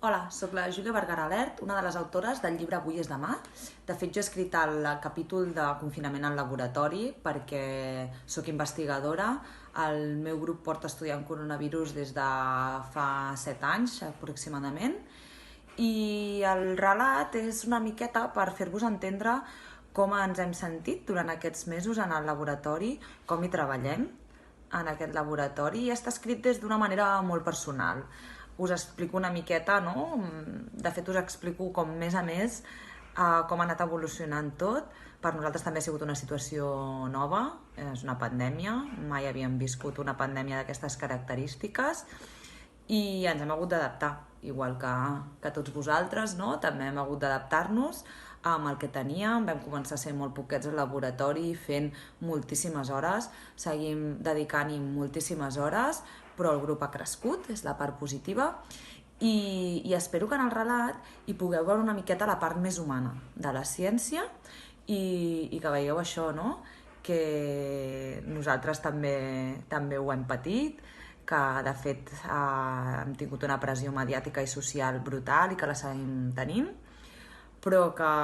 Hola, sóc la Júlia Vergara Alert, una de les autores del llibre Avui és demà. De fet, jo he escrit el capítol de confinament al laboratori perquè sóc investigadora. El meu grup porta estudiant coronavirus des de fa 7 anys, aproximadament. I el relat és una miqueta per fer-vos entendre com ens hem sentit durant aquests mesos en el laboratori, com hi treballem en aquest laboratori, i està escrit des d'una manera molt personal. Us explico una miqueta, no? De fet, us explico com més a més com ha anat evolucionant tot. Per nosaltres també ha sigut una situació nova, és una pandèmia, mai havíem viscut una pandèmia d'aquestes característiques i ens hem hagut d'adaptar, igual que tots vosaltres, no? També hem hagut d'adaptar-nos amb el que teníem. Vam començar a ser molt poquets al laboratori, fent moltíssimes hores, seguim dedicant-hi moltíssimes hores, però el grup ha crescut, és la part positiva, i espero que en el relat hi pugueu veure una miqueta la part més humana de la ciència i que veieu això, no? Que nosaltres també ho hem patit, que de fet hem tingut una pressió mediàtica i social brutal i que la seguim tenint, però que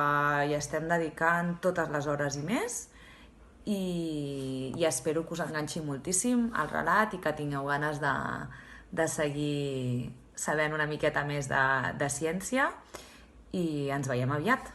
hi estem dedicant totes les hores i més, i espero que us enganxi moltíssim el relat i que tingueu ganes de seguir sabent una miqueta més de ciència, i ens veiem aviat.